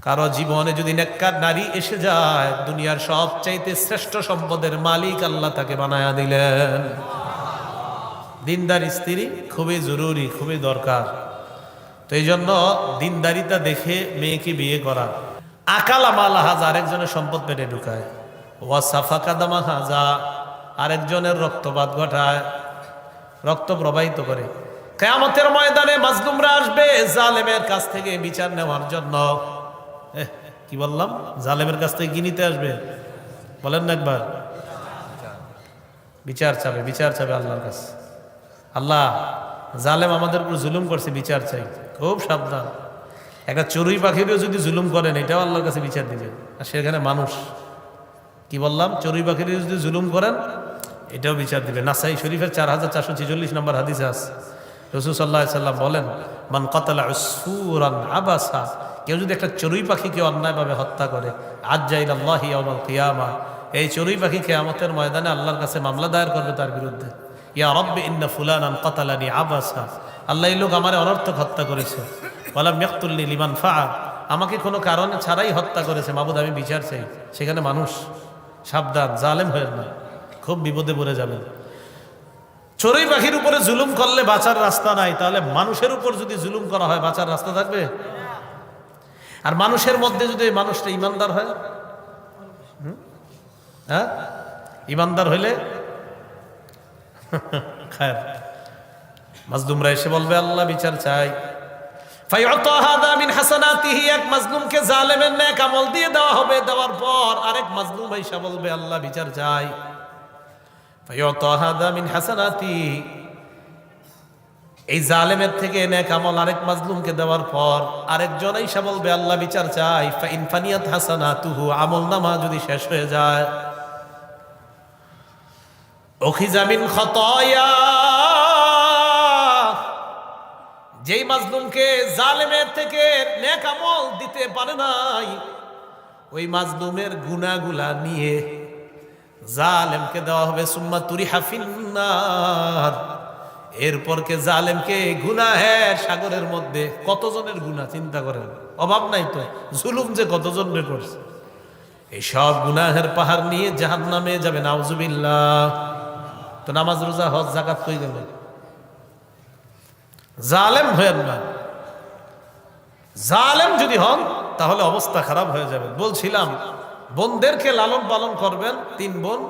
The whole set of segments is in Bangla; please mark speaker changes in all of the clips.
Speaker 1: কারো জীবনে যদি নেককার নারী এসে যায়, দুনিয়ার সবচাইতে শ্রেষ্ঠ সম্পদের মালিক আল্লাহ তাকে বানায়া দিলেন। দিনদার স্ত্রী খুবই জরুরি, খুবই দরকার। তো এই জন্য দিনদারিতা দেখে মেয়েকে বিয়ে করা। আকালা মালা হাজা, আরেকজনের সম্পদ পেটে ঢুকায়। ওয়া সাফা কাদামা হাজা, আরেকজনের রক্তপাত ঘটায়, রক্ত প্রবাহিত করে। কিয়ামতের ময়দানে মাজলুমরা আসবে জালেমের কাছ থেকে বিচার নেওয়ার জন্য। কি বললাম? জালেমের কাছ থেকে কি নিতে আসবে? বলেন না একবার। বিচার চাবে, বিচার চাবে আল্লাহর কাছে। আল্লাহ, জালেম আমাদের উপর জুলুম করছে, বিচার চাই। খুব সাবধান। একটা চড়ুই পাখিরও যদি জুলুম করেন, এটাও আল্লাহর কাছে বিচার দিবে। আর সেখানে মানুষ, কি বললাম, চড়ুই পাখিরও যদি জুলুম করেন, এটাও বিচার দিবে। নাসাই শরীফের 4446 নম্বর হাদিসে আছে, রাসূল সাল্লাল্লাহু আলাইহি সাল্লাম বলেন, মান কাতালা উসফুরান আবাসা, কেউ যদি একটা চড়ুই পাখিকে অন্যায়ভাবে হত্যা করে, আজ্জা ইলাল্লাহি ইয়াউমাল কিয়ামা, এই চড়ুই পাখি কিয়ামতের ময়দানে আল্লাহর কাছে মামলা দায়ের করবে তার বিরুদ্ধে। ইয়া রব্বি ইন্না ফুলানান কাতালানি আবাসা, আল্লাহ এই লোক আমার অনর্থক হত্যা করেছে। ওয়ালাম ইয়াকতুলনি লিমান ফাআল, আমাকে কোনো কারণে ছাড়াই হত্যা করেছে, মাবুদ আমি বিচার চাই। সেখানে মানুষ। সাবধান, জালেম হয়েন না, খুব বিপদে পড়ে যাবেন। চড়ুই পাখির উপরে জুলুম করলে বাঁচার রাস্তা নাই, তাহলে মানুষের উপর যদি জুলুম করা হয় বাঁচার রাস্তা থাকবে? আর মানুষের মধ্যে যদি মানুষটা ইমানদার হয়, হ্যাঁ, ইমানদার হইলে খায়ের। মাজলুমরা এসে বলবে আল্লাহ বিচার চাই। ফায়ুতা হাদা মিন হাসানাতিহি, এক মাজলুমকে জালেমের নেক আমল দিয়ে দেওয়া হবে। দেওয়ার পর আরেক মাজলুম এসে বলবে আল্লাহ বিচার চাই। ফায়ুতা হাদা মিন হাসানাতিহি, এই জালেমের থেকে নেক আমল আরেক মাজলুমকে দেওয়ার পর আরেকজন এসে বলবে আল্লাহ বিচার চাই। ফাইন ফানিয়াত হাসানাতুহু, আমলনামা যদি শেষ হয়ে যায়, উখিযা মিন খাতায়া, যেই মাজলুমকে জালেমের থেকে নেক আমল দিতে পারে নাই, ওই মাজলুমের গুনাহগুলা নিয়ে জালেমকে দেওয়া হবে। সুম্মা তুরিহা ফিন্নার, এরপর কে জালেমকে গুনাহের সাগরের মধ্যে, কতজনের গুনাহ চিন্তা করেন, অভাব নাই তো, জুলুম যে কতজনের করছে, এই সব গুনাহের পাহাড় নিয়ে জাহান্নামে যাবে। নাউজুবিল্লাহ। তো নামাজ রোজা হজ যাকাত কই গেল? জালেম হয়েন না। জালেম যদি হন তাহলে অবস্থা খারাপ হয়ে যাবে। বলছিলাম বোনদেরকে লালন পালন করবেন, 3 বোন,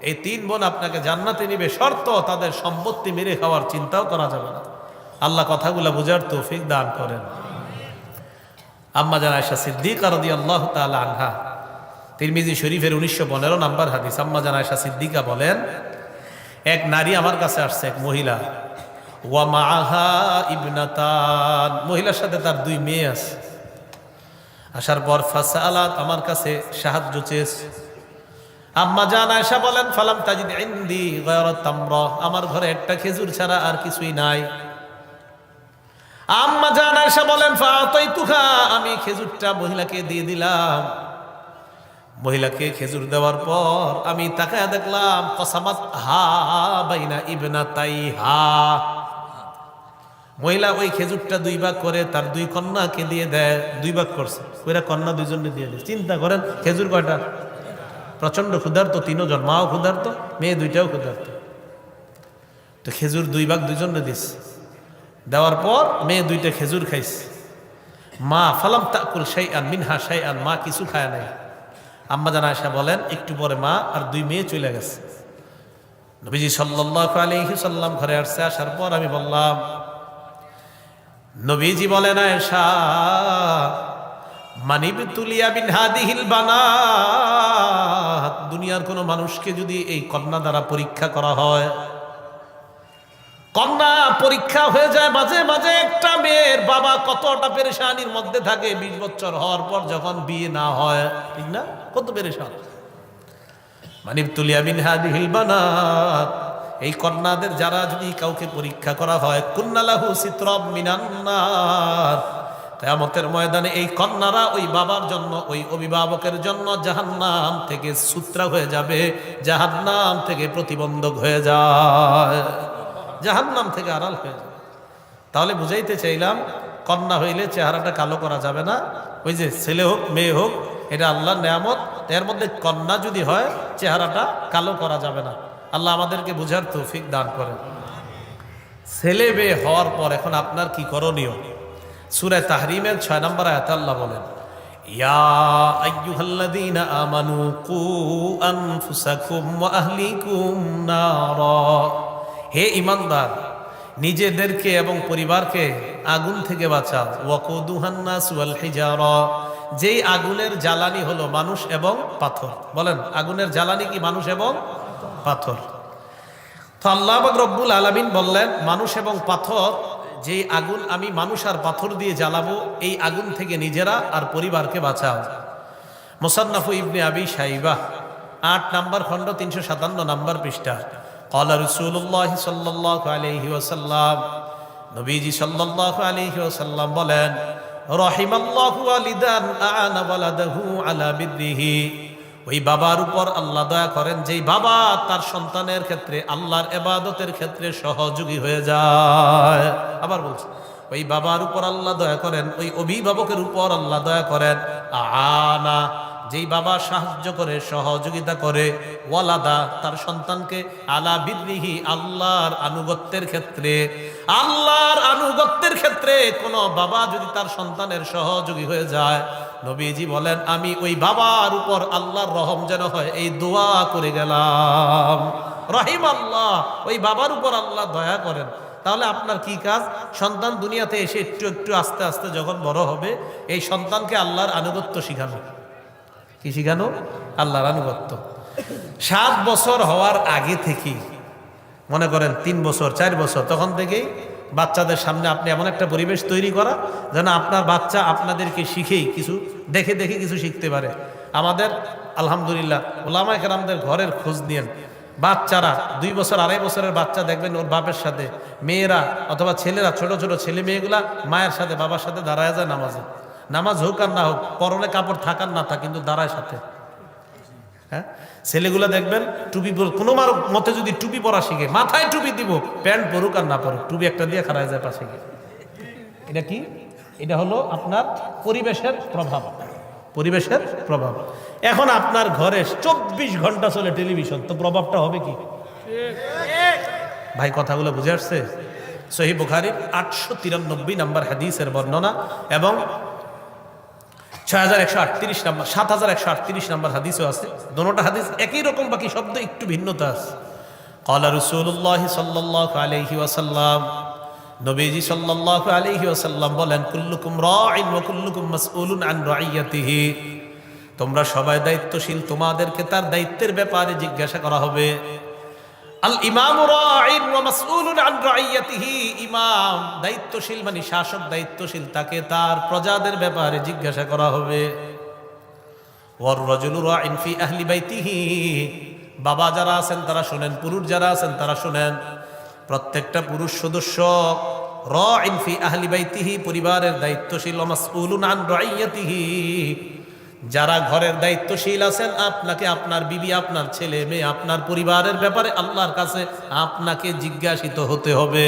Speaker 1: এই 3 বোন আপনাকে জান্নাতে নিবে, শর্ত তাদের সম্পত্তি মেরে খাওয়ার চিন্তাও করা যাবে না। আল্লাহ কথাগুলো বুঝার তৌফিক দান করেন। আম্মা জান আয়েশা সিদ্দিকা রাদিয়াল্লাহু তাআলা আনহা, তিরমিজি শরীফের 1915 নম্বর হাদিস। আম্মা জান আয়েশা সিদ্দিকা বলেন, এক নারী আমার কাছে আসছে, এক মহিলা, ওয়া মাআহা ইবনাতান, মহিলার সাথে তার 2 মেয়ে আছে। আসার পর ফাসালাত, আমার কাছে সাহায্য চেয়েছে। আম্মা জান আয়েশা বলেন, ফালাম তাজিদ ইনদি গায়রা তামরা, আমার ঘরে একটা খেজুর ছাড়া আর কিছুই নাই। আম্মা জান আয়েশা বলেন, ফাআতাইতুহা, আমি খেজুরটা মহিলাকে দিয়ে দিলাম। মহিলাকে খেজুর দেওয়ার পর আমি তাকায়া দেখলাম, কসামাত হা বাইনা ইবনাতাইহা, মহিলা ওই খেজুরটা 2 ভাগ করে তার 2 কন্যাকে দিয়ে দেয়। 2 ভাগ করছে, ওইরা কন্যা 2 জনকে দিয়ে দেয়। চিন্তা করেন খেজুর কয়টা? প্রচন্ড ক্ষুধার্ত 3 জন, মাও ক্ষুধার্ত, মেয়ে 2টাও ক্ষুধার্ত। তো খেজুর 2 ভাগ 2 জনকে দিচ্ছে। দেওয়ার পর মেয়ে 2টা খেজুর খাইছে। মা ফালাম তাকুল শাইআন মিনহা শাইআন, মা কিছু খায় নাই। আম্মা জান আয়েশা বলেন, একটু পরে মা আর 2 মেয়ে চলে গেছে। নবীজি সাল্লাল্লাহু আলাইহি সাল্লাম ঘরে আসছে। আসার পর আমি বললাম, নবীজি বলেন, আয়েশা, মানিবতুলিয়া বিন হাদিহিল বানাত, দুনিয়ার কোন মানুষকে যদি এই কন্যা দ্বারা পরীক্ষা করা হয়, কন্যা পরীক্ষা হয়ে যায়, মাঝে মাঝে একটা মেয়ের বাবা কতটা পেরেশানির মধ্যে থাকে। 20 বছর হওয়ার পর যখন বিয়ে না হয়, ঠিক না, কত পেরেশান। মানিবতুলিয়া বিন হাদিহিল বানাত, এই কন্যাদের যারা যদি কাউকে পরীক্ষা করা হয়, কুন্নালাহু সিতরাম মিনান নার, কিয়ামতের ময়দানে এই কন্যারা ওই বাবার জন্য, ওই অভিভাবকের জন্য জাহান্নাম থেকে সূত্রা হয়ে যাবে, জাহান্নাম থেকে প্রতিবন্ধক হয়ে যায়, জাহান্নাম থেকে আড়াল হয়ে যাবে। তাহলে বুঝাইতে চাইলাম, কন্যা হইলে চেহারাটা কালো করা যাবে না, ওই যে ছেলে হোক মেয়ে হোক এটা আল্লাহর নেয়ামত, এর মধ্যে কন্যা যদি হয় চেহারাটা কালো করা যাবে না। আল্লাহ আমাদেরকে বুঝার তৌফিক দান করেন। ছেলে মেয়ে হওয়ার পর এখন আপনার কি করণীয়? সূরা তাহরিমের 6 নম্বর আয়াতে আল্লাহ বলেন, ইয়া আইয়ুহাল্লাযীনা আমানু কু আনফুসাকুম ওয়া আহলিকুম নারা, হে ঈমানদার, নিজেদেরকে এবং পরিবারকে আগুন থেকে বাঁচাও। ওয়াকুদুহান নাস ওয়াল হিজারা, যেই আগুনের জ্বালানি হলো মানুষ এবং পাথর। বলেন, আগুনের জ্বালানি কি মানুষ এবং পাথর? তো আল্লাহ পাক রব্বুল আলামিন বললেন, মানুষ এবং পাথর, যেই আগুন আমি মানুষ আর পাথর দিয়ে জ্বালাবো, এই আগুন থেকে নিজেরা আর পরিবারকে বাঁচাও। মুসান্নাফ ইবনে আবি শাইবাহ 8 নম্বর খণ্ড 357 নম্বর পৃষ্ঠা। ক্বালা রাসূলুল্লাহ সাল্লাল্লাহু আলাইহি ওয়াসাল্লাম, নবীজি সাল্লাল্লাহু আলাইহি ওয়াসাল্লাম বলেন, রাহিমাল্লাহু ওয়ালিদান আ'ানা ওয়ালাদাহু আলা বিররিহি, ওই বাবার উপর আল্লাহ দয়া করেন যেই বাবা তার সন্তানের ক্ষেত্রে আল্লাহর ইবাদতের ক্ষেত্রে সহযোগী হয়ে যায়। আবার বলছি, ওই বাবার উপর আল্লাহ দয়া করেন, ওই অভিভাবকের উপর আল্লাহ দয়া করেন, আ'ানা, যেই বাবা সাহায্য করে সহযোগিতা করে, ওয়ালাদা, তার সন্তানকে, আলা বিররিহি, আল্লাহর আনুগত্যের ক্ষেত্রে। আল্লাহর আনুগত্যের ক্ষেত্রে কোন বাবা যদি তার সন্তানের সহযোগী হয়ে যায়, নবীজি বলেন আমি ওই বাবার উপর আল্লাহর রহম যেন হয় এই দোয়া করে গেলাম। রহিম আল্লাহ, ওই বাবার উপর আল্লাহ দয়া করেন। তাহলে আপনার কি কাজ? সন্তান দুনিয়াতে এসে একটু একটু আস্তে আস্তে যখন বড় হবে, এই সন্তানকে আল্লাহর আনুগত্য শিখানো। কি শিখানো? আল্লাহর আনুগত্য। 7 বছর হওয়ার আগে থেকেই, মনে করেন 3 বছর 4 বছর, তখন থেকেই বাচ্চাদের সামনে আপনি এমন একটা পরিবেশ তৈরি করা যেন আপনার বাচ্চা আপনাদেরকে শিখেই কিছু দেখে দেখে কিছু শিখতে পারে। আমাদের আলহামদুলিল্লাহ ওলামায়ে কেরামদের ঘরের খোঁজ নিয়েন, বাচ্চারা 2 বছর 2.5 বছরের বাচ্চা দেখবেন ওর বাপের সাথে, মেয়েরা অথবা ছেলেরা, ছোট ছোট ছেলে মেয়েগুলা মায়ের সাথে বাবার সাথে দাঁড়ায় যায় নামাজে। নামাজ হোক আর না হোক, পরনে কাপড় থাকার না থাক, কিন্তু দাঁড়ায় সাথে। হ্যাঁ, ছেলেগুলা দেখবেন টুপি, কোনো মতে যদি টুপি পরা শিখে, মাথায় টুপি দিব, প্যান্ট পরুক আর না পরুক, টুপি একটা দিয়ে খাড়ায় যায় পাশে গিয়ে। এটা কি? এটা হলো আপনার পরিবেশের প্রভাব, পরিবেশের প্রভাব। এখন আপনার ঘরে 24 ঘন্টা চলে টেলিভিশন, তো প্রভাবটা হবে কি? ভাই কথাগুলো বুঝে আসছে? সহিহ বুখারীর 893 নম্বর হাদিসের বর্ণনা এবং 6138 নম্বর 7138 নম্বর হাদিসও আছে। দুটোটা হাদিস একই রকম, বাকি শব্দ একটু ভিন্নতা আছে। ক্বালা রাসূলুল্লাহ সাল্লাল্লাহু আলাইহি ওয়াসাল্লাম, নবীজি সাল্লাল্লাহু আলাইহি ওয়াসাল্লাম বলেন, কুল্লুকুম রাঈন ওয়া কুল্লুকুম মাসউলুন আন রাইয়াতিহি, তোমরা সবাই দায়িত্বশীল, তোমাদেরকে তার দায়িত্বের ব্যাপারে জিজ্ঞাসা করা হবে। আল ইমামু রাঈন ওয়া মাসউলুন আন রাইয়াতিহি, ইমাম দায়িত্বশীল মানে শাসক দায়িত্বশীল, তাকে তার প্রজাদের ব্যাপারে জিজ্ঞাসা করা হবে। ওয়ার রাজুলু রাঈন ফি আহলি বাইতিহি, বাবা যারা আছেন তারা শুনেন, পুরুষ যারা আছেন তারা শুনেন, প্রত্যেকটা পুরুষ সদস্য রাঈন ফি আহলি বাইতিহি, পরিবারের দায়িত্বশীল, ওয়া মাসউলুন আন রাইয়াতিহি, যারা ঘরের দায়িত্বশীল আছেন, আপনাকে আপনার বিবি, আপনার ছেলে মেয়ে, আপনার পরিবারের ব্যাপারে আল্লাহর কাছে আপনাকে জিজ্ঞাসিত হতে হবে।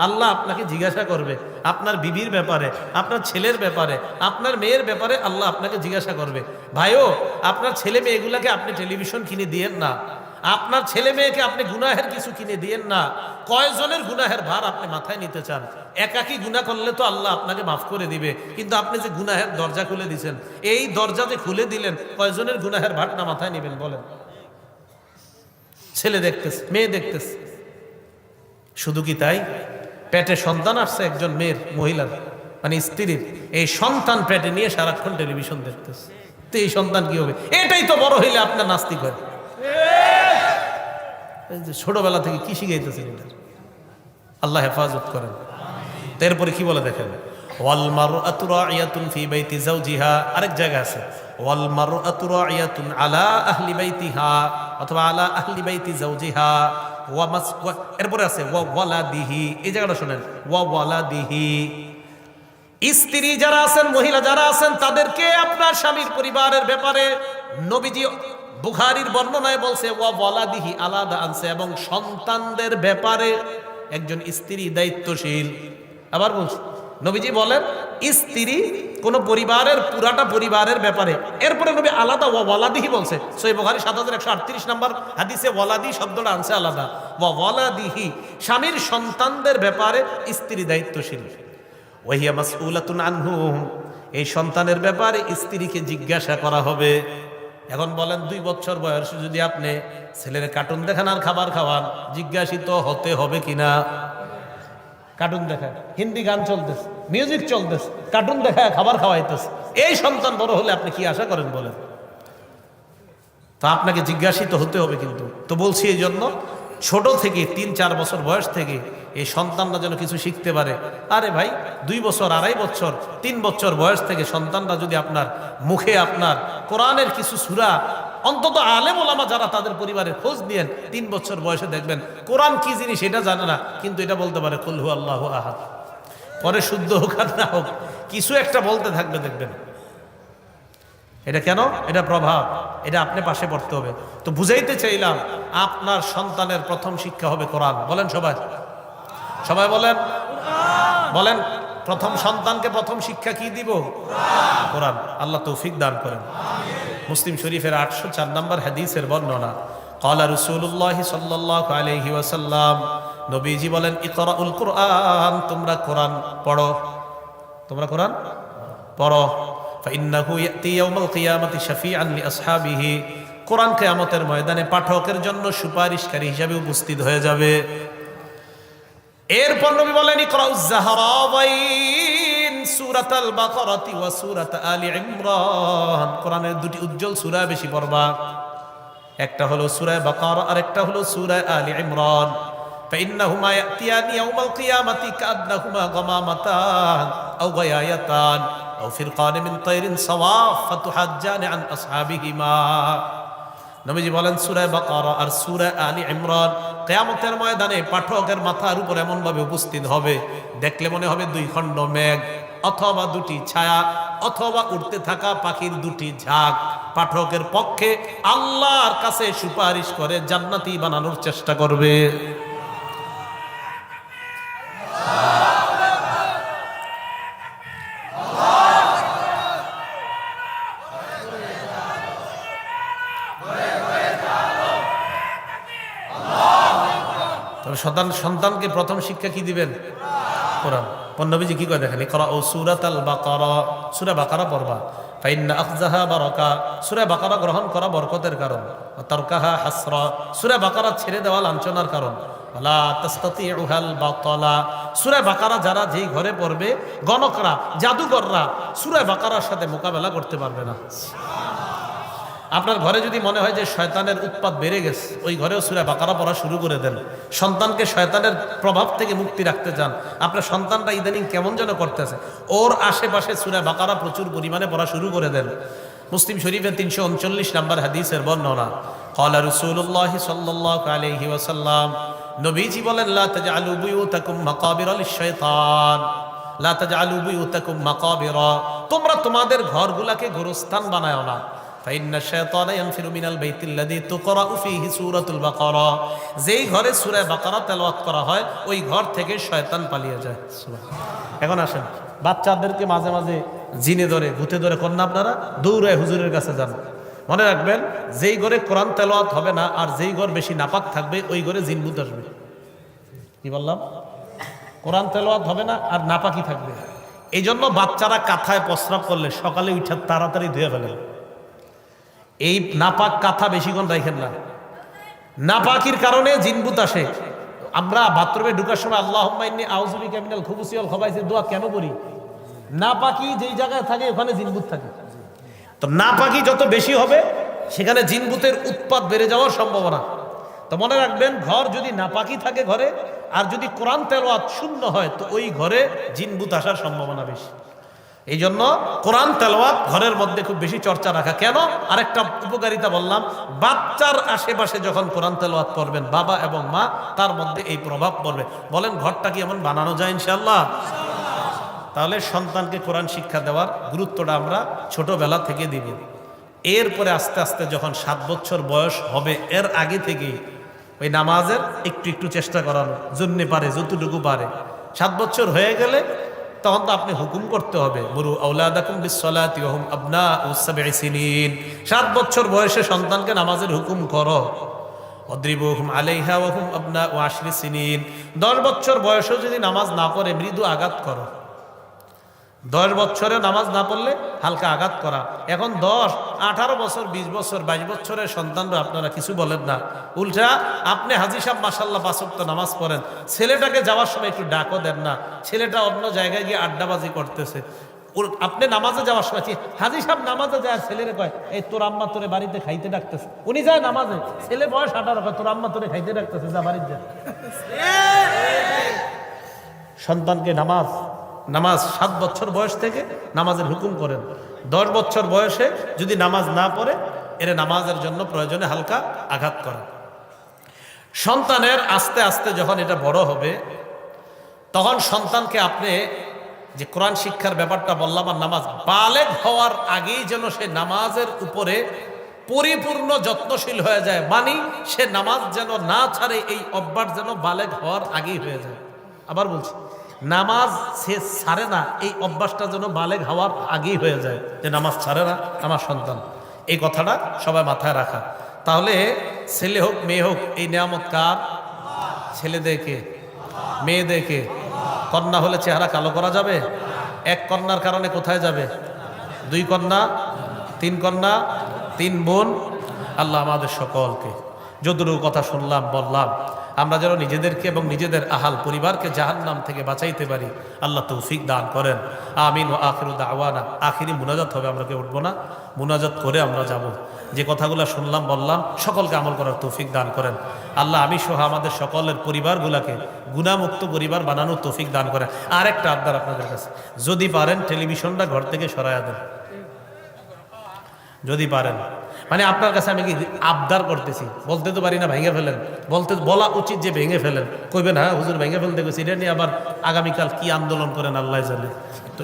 Speaker 1: আল্লাহ আপনাকে জিজ্ঞাসা করবে আপনার বিবির ব্যাপারে, আপনার ছেলের ব্যাপারে, আপনার মেয়ের ব্যাপারে আল্লাহ আপনাকে জিজ্ঞাসা করবে। ভাইও, আপনার ছেলে মেয়েগুলাকে আপনি টেলিভিশন কিনে দিয়েন না, আপনার ছেলে মেয়েকে আপনি গুনাহের কিছু কিনে দিয়েন না। কয়জনের গুনাহের ভার আপনি মাথায় নিতে চান? একাকি গুনাহ করলে তো আল্লাহ আপনাকে মাফ করে দিবে, কিন্তু আপনি যে গুনাহের দরজা খুলে দিয়েছেন, এই দরজা যে খুলে দিলেন, কয়জনের গুনাহের ভারটা মাথায় নেবেন বলেন? ছেলে দেখতেছে, মেয়ে দেখতেছে। শুধু কি তাই? পেটে সন্তান আসছে একজন মেয়ের, মহিলার মানে স্ত্রীর, এই সন্তান পেটে নিয়ে সারাক্ষণ টেলিভিশন দেখতেছে। তো এই সন্তান কি হবে? এটাই তো বড় হইলে আপনার নাস্তিক হয়। ছোটবেলা থেকে কি শিখাইতেছেন এটা? আল্লাহ হেফাজত করেন। এরপরে কি বলে দেখেন, ওয়াল মারআতু রাইয়াতুন ফি বাইতি যাওজিহা, আরেক জায়গা আছে ওয়াল মারআতু রাইয়াতুন আলা আহলি বাইতিহা অথবা আলা আহলি বাইতি যাওজিহা, এরপরে আছে ওয়া ওয়ালাদিহি, এই জায়গাটা শুনেন, ওয়া ওয়ালাদিহি, স্ত্রী যারা আছেন, মহিলা যারা আছেন, তাদেরকে আপনার স্বামীর পরিবারের ব্যাপারে নবীজি বুখারীর বর্ণনায় বলছে ওয়া ওয়ালাদিহি আলাদা আনছে, এবং সন্তানদের ব্যাপারে একজন স্ত্রী দায়িত্বশীল। আবার বলছে নবীজি বলেন স্ত্রী কোন পরিবারের পুরাটা পরিবারের ব্যাপারে, এরপরে নবী আলাদা ওয়ালাদিহি বলছে। সহিহ বুখারী ৭১৩৮ নম্বর হাদিসে ওয়ালাদি শব্দটা আনছে আলাদা। ওয়ালাদিহি, স্বামীর সন্তানদের ব্যাপারে স্ত্রী দায়িত্বশীল। ওয়াহিয়া মাসউলাতুন আনহুম, এই সন্তানের ব্যাপারে স্ত্রীকে জিজ্ঞাসা করা হবে। এখন বলেন 2 বছর বয়সে যদি আপনি ছেলের কার্টুন দেখান আর খাবার খাওয়ান, জিজ্ঞাসিত হতে হবে কিনা? কার্টুন দেখায়, হিন্দি গান চলতেছে, মিউজিক চলতেছে, কার্টুন দেখায় খাবার খাওয়াইতেছে, এই সন্তান বড় হলে আপনি কি আশা করেন বলেন? তা আপনাকে জিজ্ঞাসিত হতে হবে কিন্তু। তো বলছি এই জন্য ছোট থেকে 3-4 বছর বয়স থেকে এই সন্তানরা যেন কিছু শিখতে পারে। আরে ভাই 2 বছর, 2.5 বছর, 3 বছর বয়স থেকে সন্তানরা যদি আপনার মুখে আপনার কোরআনের কিছু সূরা, অন্তত আলেম ওলামা যারা তাদের পরিবারের খোঁজ নিয়েন, 3 বছর বয়সে দেখবেন কোরআন কি জিনিস এটা জানে না, কিন্তু এটা বলতে পারে কুল হু আল্লাহু আহাদ। পরে শুদ্ধ হোক আর না হোক কিছু একটা বলতে থাকবে, দেখবেন। এটা কেন? এটা প্রভাব, এটা আপনি পাশে পড়তে হবে। তো বুঝাইতে চাইলাম আপনার সন্তানের প্রথম শিক্ষা হবে কোরআন। বলেন সবাই, সবাই বলেন, বলেন প্রথম সন্তানকে প্রথম শিক্ষা কি দিব? কোরআন। আল্লাহ তৌফিক দান করেন। মুসলিম শরীফের 804 নম্বর হাদিসের বর্ণনা, ক্বালা রাসূলুল্লাহ সাল্লাল্লাহু আলাইহি ওয়াসাল্লাম, নবীজি বলেন ইকরাউল কুরআন, তোমরা কোরআন পড়ো, তোমরা কোরআন পড়ো। ফাইন্নাহু ইয়াতি ইয়াউমাল কিয়ামাতি শাফিআন লিআসহাবিহি, কোরআন কিয়ামতের ময়দানে পাঠকের জন্য সুপারিশকারী হিসেবে উপস্থিত হয়ে যাবে। এরপর নবী বলেন ইকরাউজ যাহরাবাইন সূরাতাল বাকারাতি ওয়া সূরাত আলি ইমরান, কোরআনের 2টি উজ্জ্বল সূরা বেশি পড়বা। একটা হলো সূরা বাকারা আর একটা হলো সূরা আলি ইমরান। ফাইন্নাহুমা ইয়াতিয়ানি ইয়াউমাল কিয়ামাতি কাআন্নাহুমা গামামাতান আও গায়ায়াতান আও ফিরকান মিন তায়রিন সাওয়াফ ফাতুহাজ্জানি আন আসহাবিহিমা। নবীজি বলেন সূরা বাকারা আর সূরা আলি ইমরান কিয়ামতের ময়দানে পাঠকের মাথার উপর এমন ভাবে উপস্থিত হবে, দেখলে মনে হবে 2 খণ্ড মেঘ অথবা 2টি ছায়া অথবা উড়তে থাকা পাখির 2টি ঝাঁক পাঠকের পক্ষে আল্লাহর কাছে সুপারিশ করে জান্নাতি বানানোর চেষ্টা করবে। সন্তানকে প্রথম শিক্ষা কি দিবেন? কোরআন। নবীজি কি করে দেখেন, ইকরা ও সূরাতাল বাকারা, সূরা বাকারা পড়বা। ফাইন্না আখযাহা বারাকা, সূরা বাকারা গ্রহণ করা বরকতের কারণ। ওয়া তারকাহা হাসরা, সূরা বাকারা ছেড়ে দেওয়া লাঞ্ছনার কারণ। ওয়ালা তাসতাতিউহাল বাতালা, সূরা বাকারা যারা যেই ঘরে পড়বে, গণকরা, জাদুকররা সূরা বাকারার সাথে মোকাবেলা করতে পারবে না। আপনার ঘরে যদি মনে হয় যে শয়তানের উৎপাত বেড়ে গেছে, ওই ঘরেও সূরা বাকারা পড়া শুরু করে দেন। সন্তানকে শয়তানের প্রভাব থেকে মুক্তি রাখতে চান, আপনার সন্তানটা ইদানিং কেমন যেন করতেছে, ওর আশেপাশে সূরা বাকারা প্রচুর পরিমাণে পড়া শুরু করে দেন। মুসলিম শরীফের 339 নম্বর হাদিসের বর্ণনা, ক্বালা রাসূলুল্লাহ সাল্লাল্লাহু আলাইহি ওয়াসাল্লাম, নবীজি বলেন লা তাজআলু বুয়ুতাকুম মাকাবিরা লিশ-শাইতান, লা তাজআলু বুয়ুতাকুম মাকাবিরা, তোমরা তোমাদের ঘরগুলাকে গোরস্থান বানায়ও না। ফাইন্না শাইতানা ইয়ানফিরু মিনাল বাইতিল্লাযী তুকরাউ ফীহি সূরাতুল বাকারা, যেই ঘরে সূরা বাকারা তেলাওয়াত করা হয় ওই ঘর থেকে শয়তান পালিয়ে যায়। সুবহানাল্লাহ। এখন আসেন, বাচ্চাদেরকে মাঝে মাঝে জিনে ধরে, ভূতে ধরে কন্যা, আপনারা দৌড়ায় হুজুরের কাছে যান। মনে রাখবেন, যেই ঘরে কোরআন তেলাওয়াত হবে না আর যেই ঘর বেশি নাপাক থাকবে ওই ঘরে জিন ভূত আসবে। কি বললাম? কোরআন তেলাওয়াত হবে না আর নাপাকি থাকবে। এই জন্য বাচ্চারা কাঁথায় প্রস্রাব করলে সকালে উঠে তাড়াতাড়ি ধুয়ে ফেলে। এই নাপাক কাঁথা বেশিক্ষণ রাখেন না, নাপাকির কারণে জিনভূত আসে। আমরা বাথরুমে ঢুকার সময় আল্লাহুম্মা ইন্নী আউযু বিকা মিনাল খুবুসি ওয়াল খাবাইসের দোয়া কেন করি? নাপাকি যেই জায়গায় থাকে ওখানে জিনভূত থাকে। তো নাপাকি যত বেশি হবে সেখানে জিনভূতের উৎপাত বেড়ে যাওয়ার সম্ভাবনা। তো মনে রাখবেন, ঘর যদি নাপাকি থাকে ঘরে আর যদি কোরআন তেলাওয়াত শূন্য হয় তো ওই ঘরে জিনভূত আসার সম্ভাবনা বেশি। এই জন্য কোরআন তেলাওয়াত ঘরের মধ্যে খুব বেশি চর্চা রাখা। কেন? আরেকটা উপকারিতা বললাম, বাচ্চার আশেপাশে যখন কোরআন তেলাওয়াত করবেন বাবা এবং মা, তার মধ্যে এই প্রভাব পড়বে। বলেন ঘরটা কি এমন বানানো যায় ইনশাআল্লাহ? তাহলে সন্তানকে কোরআন শিক্ষা দেওয়ার গুরুত্বটা আমরা ছোটবেলা থেকে দিব। এরপরে আস্তে আস্তে যখন 7 বছর বয়স হবে, এর আগে থেকে ওই নামাজের একটু একটু চেষ্টা করানো জন্য পারে, যতটুকু পারে। 7 বছর হয়ে গেলে তখন তো আপনি হুকুম করতে হবে, মুরু আওলাদাকুম বিসসালাতি ওয়া হুম আবনাউ সাবঈ সিনিন, 7 বছর বয়সে সন্তানকে নামাজের হুকুম করো। অদ্রিবুহুম আলাইহা ওয়া হুম আবনাউ 10 সিনিন, 10 বছর বয়সেও যদি নামাজ না পড়ে মৃদু আঘাত করো। 10 বছরে নামাজ না পড়লে হালকা আঘাত করা। এখন 10, 18 বছর, 20 বছর, 22 বছরের সন্তানরা আপনারা কিছু বলেন না, উল্টা আপনি হাজী সাহেব মাশাআল্লাহ 5 ওয়াক্ত নামাজ পড়েন, ছেলেটাকে যাওয়ার সময় একটু ডাকও দেন না, ছেলেটা অন্য জায়গায় গিয়ে আড্ডাবাজি করতেছে। আপনি নামাজে যাওয়ার সময় হাজী সাহেব নামাজে যায়, ছেলেরে কয় এই তোর আম্মা তোরে বাড়িতে খাইতে ডাকতেছে, উনি যায় নামাজে, ছেলে বয়স 18, কয় তোর আম্মা তোরে খাইতে ডাকতেছে, যা বাড়িতে যা। সন্তানকে নামাজ 7 বছর বয়স থেকে নামাজের হুকুম করেন। 10 বছর বয়সে যদি নামাজ না পড়ে এর নামাজের জন্য প্রয়োজনে হালকা আঘাত করা। সন্তানের আস্তে আস্তে যখন এটা বড় হবে তখন সন্তানকে আপনি যে কোরআন শিক্ষার ব্যাপারটা বললাম আর নামাজ, বালেগ হওয়ার আগেই যেন সে নামাজের উপরে পরিপূর্ণ যত্নশীল হয়ে যায়, মানে সে নামাজ যেন না ছাড়ে, এই অভ্যাস যেন বালেগ হওয়ার আগেই হয়ে যায়। আবার বলছি, নামাজ সে ছাড়ে না এই অভ্যাসটা যেন বালেগ হওয়ার আগেই হয়ে যায়, যে নামাজ ছাড়ে না আমার সন্তান। এই কথাটা সবাই মাথায় রাখা। তাহলে ছেলে হোক মেয়ে হোক এই নিয়ামত কার? ছেলে দেখে মেয়ে দেখে। কন্যা হলে চেহারা কালো করা যাবে? 1 কন্যার কারণে কোথায় যাবে? 2 কন্যা, 3 কন্যা, 3 বোন। আল্লাহ আমাদের সকলকে যতটুকু কথা শুনলাম বললাম আমরা যেন নিজেদেরকে এবং নিজেদের আহাল পরিবারকে জাহান্নাম থেকে বাঁচাইতে পারি, আল্লাহ তৌফিক দান করেন। আমিন। ওয়া আখিরু দাওয়ানা, আখিরি মুনাজাত হবে, আমরা কেউ উঠবো না, মুনাজাত করে আমরা যাব। যে কথাগুলো শুনলাম বললাম সকলকে আমল করার তৌফিক দান করেন আল্লাহ। আমি সহ আমাদের সকলের পরিবারগুলোকে গুনাহমুক্ত পরিবার বানানোর তৌফিক দান করেন। আর একটা আবদার আপনাদের কাছে, যদি পারেন টেলিভিশনটা ঘর থেকে সরাইয়া দেন, যদি পারেন। মানে আপনার কাছে আমি কি আবদার করতেছি, বলতে তো পারি না ভেঙে ফেলেন, বলা উচিত যে ভেঙে ফেলেন। কইবেন হ্যাঁ হুজুর ভেঙে ফেলতে গেছি, এটা নিয়ে আবার আগামীকাল কি আন্দোলন করেন আল্লাহ জানে। তো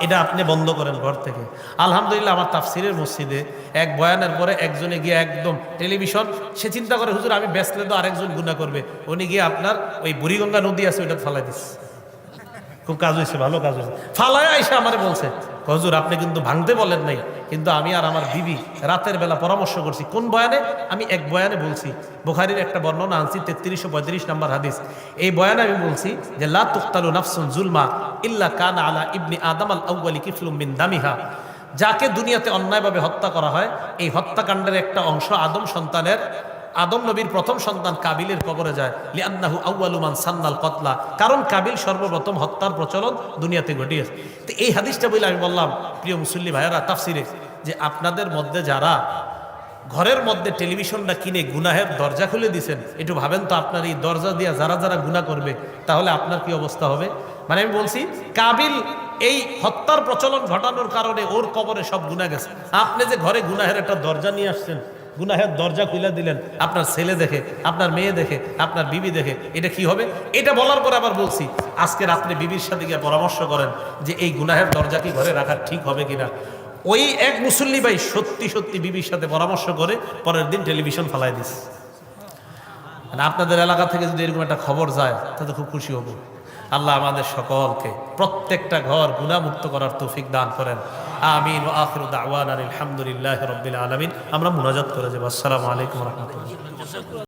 Speaker 1: এটা আপনি বন্ধ করেন ঘর থেকে। আলহামদুলিল্লাহ আমার তাফসিরের মসজিদে এক বয়ানের পরে একজনে গিয়ে একদম টেলিভিশন, সে চিন্তা করে হুজুর আমি বেচলে তো আরেকজন গুনাহ করবে, উনি গিয়ে আপনার ওই বুড়িগঙ্গা নদী আছে ওইটা ফালাই দিচ্ছে। খুব কাজ হয়েছে, ভালো কাজ হয়েছে। ফালায় আইসা আমারে বলছে হুজুর আপনি কিন্তু ভাঙতে বলেন নাই, কিন্তু আমি আর আমার বিবি রাতের বেলা পরামর্শ করছি। কোন বয়ানে? আমি এক বয়ানে বলছি, বুখারীর একটা বর্ণনা আনছি 3335 নম্বর হাদিস। এই বয়ানে আমি বলছি যে লা তুকতালু নাফসুন জুলমা ইল্লা কানা আলা ইবনি আদম আল আউয়ালি কিফলুম মিন দামিহা। যাকে দুনিয়াতে অন্যায়ভাবে হত্যা করা হয়, এই হত্যাকাণ্ডের একটা অংশ আদম সন্তানের, আদম নবীর প্রথম সন্তান কাবিলের কবরে যায়। লিআন্নাহু আউয়ালু মান সান্নাল কতলা, কারণ কাবিল সর্বপ্রথম হত্যার প্রচলন দুনিয়াতে ঘটিয়েছে। তো এই হাদিসটা বলে আমি বললাম প্রিয় মুসল্লি ভাইয়েরা তাফসিরে, যে আপনাদের মধ্যে যারা ঘরের মধ্যে টেলিভিশনটা কিনে গুনাহের দরজা খুলে দিয়েছেন, একটু ভাবেন তো আপনার এই দরজা দিয়ে যারা যারা গুনাহ করবে তাহলে আপনার কি অবস্থা হবে। মানে আমি বলছি কাবিল এই হত্যার প্রচলন ঘটানোর কারণে ওর কবরে সব গুনাহ গেছে। আপনি যে ঘরে গুনাহের একটা দরজা নিয়ে আসছেন, গুনাহের দরজা খুলে দিলেন, আপনার ছেলে দেখে, আপনার মেয়ে দেখে, আপনার বিবি দেখে, এটা কি হবে? এটা বলার পরে আবার বলছি আজকে রাত্রে বিবির সাথে গিয়ে পরামর্শ করেন যে এই গুনাহের দরজা কি ঘরে রাখা ঠিক হবে কিনা। ওই এক মুসল্লি ভাই সত্যি সত্যি বিবির সাথে পরামর্শ করে পরের দিন টেলিভিশন ফালাই দিস। আপনাদের এলাকা থেকে যদি এরকম একটা খবর যায় তাতে খুব খুশি হব। আল্লাহ আমাদের সকলকে প্রত্যেকটা ঘর গুনাহমুক্ত করার তৌফিক দান করেন। আমিন। ওয়া আখিরু দাওয়ানা আলহামদুলিল্লাহি রাব্বিল আলামিন। আমরা মুনাজাত করে যাব। আসসালামু আলাইকুম ওয়া রাহমাতুল্লাহ।